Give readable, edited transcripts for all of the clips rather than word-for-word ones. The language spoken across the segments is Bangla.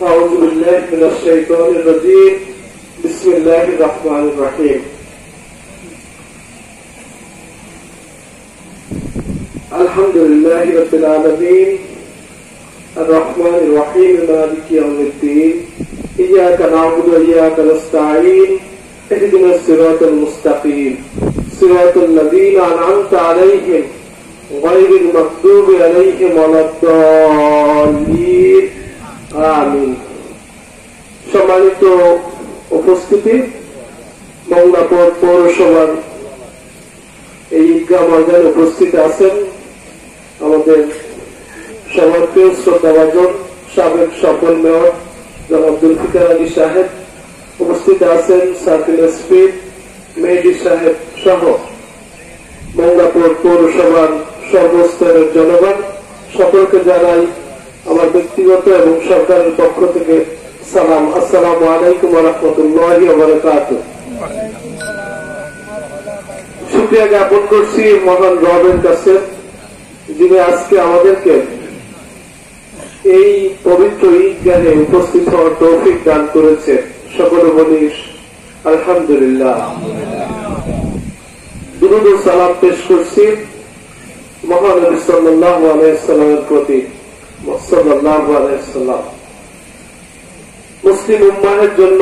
أعوذ بالله من الشيطان الرجيم بسم الله الرحمن الرحيم الحمد لله رب العالمين الرحمن الرحيم مالك يوم الدين إياك نعبد وإياك نستعين اهدنا الصراط المستقيم صراط الذين أنعمت عليهم غير المغضوب عليهم ولا الضالين আমিন। সম্মানিত উপস্থিতি, মংলাপুর পৌরসভার এই ঈদগাহ ময়দানে উপস্থিত আছেন আমাদের সবার প্রিয় শ্রদ্ধাভাজন সাবেক সফল মেয়র জনাব জুলফিকার আলী সাহেব, উপস্থিত আছেন সার্কেল এসপি মেহেদী সাহেব সহ মংলাপুর পৌরসভার সর্বস্তরের জনগণ। সকলকে জানাই আমার ব্যক্তিগত এবং সরকারের পক্ষ থেকে সালাম। আসসালামু আলাইকুম ওয়া রাহমাতুল্লাহি ওয়া বারাকাতুহু। শুকরিয়া জ্ঞাপন করছি মহান রবের কাছে, যিনি আজকে আমাদেরকে এই পবিত্র ঈদগাহে উপস্থিত হওয়ার তৌফিক দান করেছে। সকলে বলি আলহামদুলিল্লাহ। দুরূদ ও সালাম পেশ করছি মহানবী সাল্লাল্লাহু আলাইহি ওয়াসাল্লামের প্রতি। মুসলিম উম্মাহের জন্য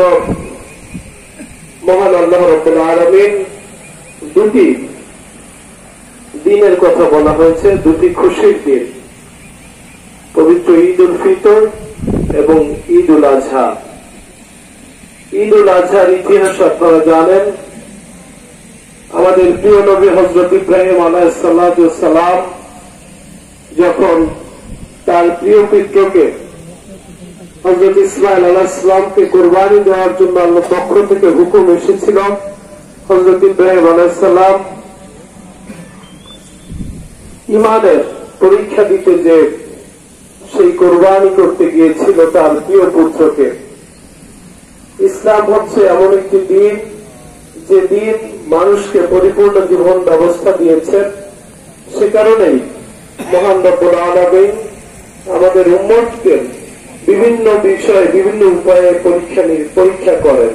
মহান আল্লাহ রাব্বুল আলামিন দুটি দিনের কথা বলা হয়েছে, দুটি খুশির দিন, পবিত্র ঈদ উল ফিতর এবং ঈদ উল আজহা। ঈদ উল আজহার ইতিহাস আপনারা জানেন। আমাদের প্রিয় নবী হযরত ইব্রাহিম আলাইহিস সালাম যখন তার প্রিয় পিতৃকে হযরত ইসমাঈল আলাইহিস সালামকে কুরবানি দেওয়ার জন্য আল্লাহর পক্ষ থেকে হুকুম এসেছিল, হযরত ইব্রাহিম আলাইহিস সালাম ঈমানের পরীক্ষা দিতে যে সেই কুরবানি করতে গিয়েছিল তার প্রিয় পুত্রকে। ইসলাম হচ্ছে এমন একটি দিন যে দিন মানুষকে পরিপূর্ণ জীবন ব্যবস্থা দিয়েছে। সে কারণেই মহান রব্বুল আলামিন আমাদের উম্মতকে বিভিন্ন বিষয়ে বিভিন্ন উপায়ে পরীক্ষা করেন।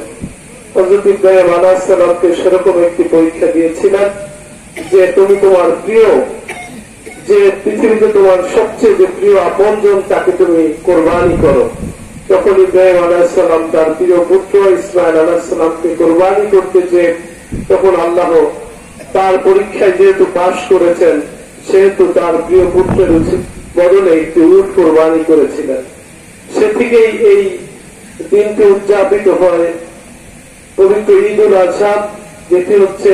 হযরত ইব্রাহিম আলাইহিস সালামকে সেরকম একটি পরীক্ষা দিয়েছিলেন যে তুমি তোমার প্রিয়, যে পৃথিবীতে তোমার সবচেয়ে যে প্রিয় আপনজন তাকে তুমি কোরবানি করো। তখন ইব্রাহিম আলাইহিস সালাম তার প্রিয় পুত্র ইসমাঈল আলাইহিস সালামকে কোরবানি করতে যে তখন আল্লাহ তার পরীক্ষায় যেহেতু পাশ করেছেন সেহেতু তার প্রিয় পুত্রের বদলে একটি উট কোরবানি করেছিলেন। সে থেকেই এই দিনটি উদযাপিত হয় পবিত্র ঈদ উল আজহা, যেটি হচ্ছে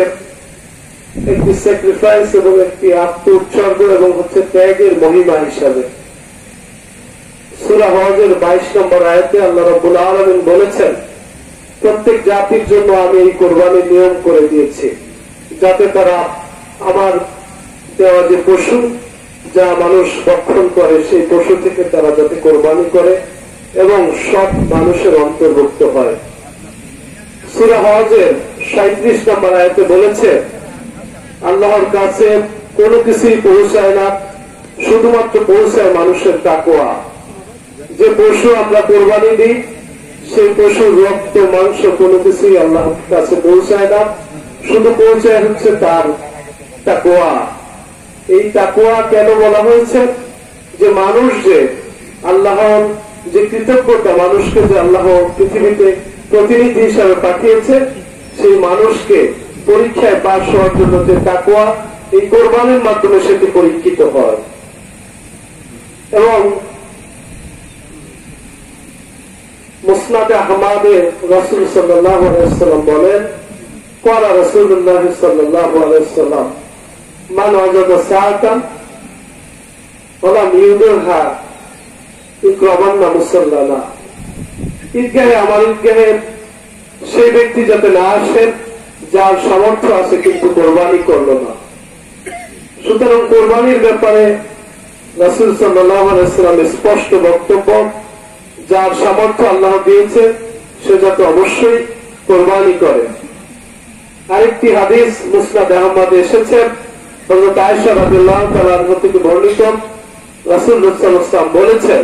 একটি স্যাক্রিফাইস এবং একটি আত্ম উৎসর্গ এবং হচ্ছে ত্যাগের মহিমা হিসাবে। সূরা হজের 22 নম্বর আয়াতে আল্লাহ রাব্বুল আলামিন বলেছেন, প্রত্যেক জাতির জন্য আমি এই কোরবানির নিয়ম করে দিয়েছি, যাতে তারা আমার দেওয়া যে পশু যা মানুষ ভক্ষণ করে সেই পশু থেকে তারা যাতে কোরবানি করে এবং সব মানুষের অন্তর্ভুক্ত হয়। সূরা হজের 37 নম্বর আয়াতে বলেছে, আল্লাহর কাছে কোনো কিছুই পৌঁছায় না, শুধুমাত্র পৌঁছায় মানুষের তাকওয়া। যে পশু আমরা কোরবানি দিই সেই পশুর রক্ত মাংস কোনো কিছুই আল্লাহর কাছে পৌঁছায় না, শুধু পৌঁছায় হচ্ছে তার তাকওয়া। এই তাকওয়া কেন বলা হয়েছে? যে মানুষ যে আল্লাহর যে কৃতজ্ঞতা, মানুষকে যে আল্লাহ পৃথিবীতে প্রতিনিধি হিসাবে পাঠিয়েছে, সেই মানুষকে পরীক্ষায় পাশ হওয়ার জন্য যে তাকওয়া, এই কোরবানির মাধ্যমে সেটি পরীক্ষিত হয়। এবং মুসনাদে আহমদে রাসূল সাল্লাল্লাহু আলাইহি ওয়াসাল্লাম বলেন, ক্বালা রাসূলুল্লাহ সাল্লাল্লাহু আলাইহি ওয়াসাল্লাম মান ওয়াজাদা সাআতান ওয়ালা ইউদুহা ইকরামান্না মুসাল্লানা। ঈদগাহে, আমার ঈদগাহে সেই ব্যক্তি যাতে না আসেন যার সামর্থ্য আছে কিন্তু কোরবানি করল না। সুতরাং কোরবানির ব্যাপারে রাসূল সাল্লাল্লাহু আলাইহি ওয়াসাল্লামের স্পষ্ট বক্তব্য, যার সামর্থ্য আল্লাহ দিয়েছে সে যাতে অবশ্যই কোরবানি করে। আরেকটি হাদিস মুসনাদ আহমদে এসেছে, হযরত আয়েশা রাদিয়াল্লাহু তাআলা আনহা থেকে বর্ণিত, রাসূল সাল্লাল্লাহু আলাইহি ওয়াসাল্লাম বলেছেন,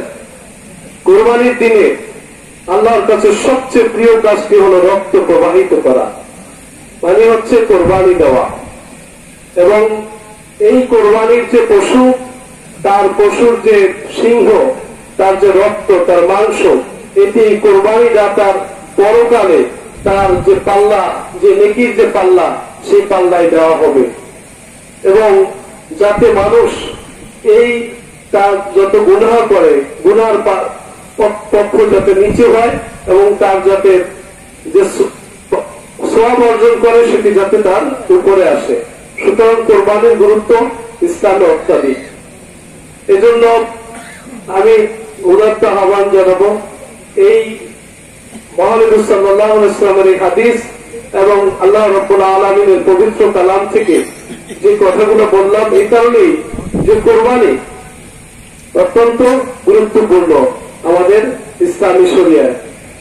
কোরবানির দিনে আল্লাহর কাছে সবচেয়ে প্রিয় কাজটি হলো রক্ত প্রবাহিত করা, মানে হচ্ছে কোরবানি দেওয়া। এবং এই কোরবানির যে পশু, তার পশুর যে সিংহ, তার যে রক্ত, তার মাংস, এটি কোরবানি দাতার পরকালে তার যে পাল্লা, যে নেকির যে পাল্লা, সেই পাল্লায় দেওয়া হবে। এবং যাতে মানুষ এই তার যত গুনাহ করে, গুনার পক্ষ যাতে নিচে হয় এবং তার যাতে যে সওয়াব অর্জন করে সেটি যাতে তার উপরে আসে। সুতরাং কোরবানির গুরুত্ব ইসলামে অত্যাধিক। এজন্য আমি উদাত্ত আহ্বান জানাবো, এই মহানবী সাল্লাল্লাহু আলাইহি ওয়াসাল্লামের এই হাদিস এবং আল্লাহ রাব্বুল আলামিনের পবিত্র কালাম থেকে যে কথাগুলো বললাম, এই কারণেই যে কোরবানি অত্যন্ত গুরুত্বপূর্ণ আমাদের ইসলামী শরিয়ায়।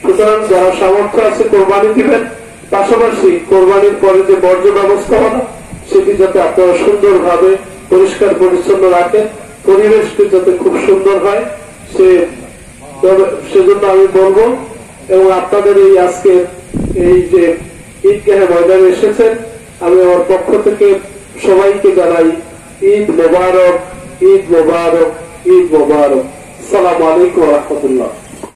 সুতরাং যারা সামর্থ্য আছে কোরবানি দিবেন, পাশাপাশি কোরবানির পরে যে বর্জ্য ব্যবস্থাপনা, সেটি যাতে আপনারা সুন্দরভাবে পরিষ্কার পরিচ্ছন্ন রাখেন, পরিবেশটি যাতে খুব সুন্দর হয়, সেজন্য আমি বলবো। এবং আপনাদের এই আজকে এই যে ঈদগাহে ময়দানে এসেছেন, আমি আমার পক্ষ থেকে সবাইকে জানাই ঈদ মোবারক, ঈদ মোবারক, ঈদ মোবারক। আসসালামু আলাইকুম ওয়া রাহমাতুল্লাহ।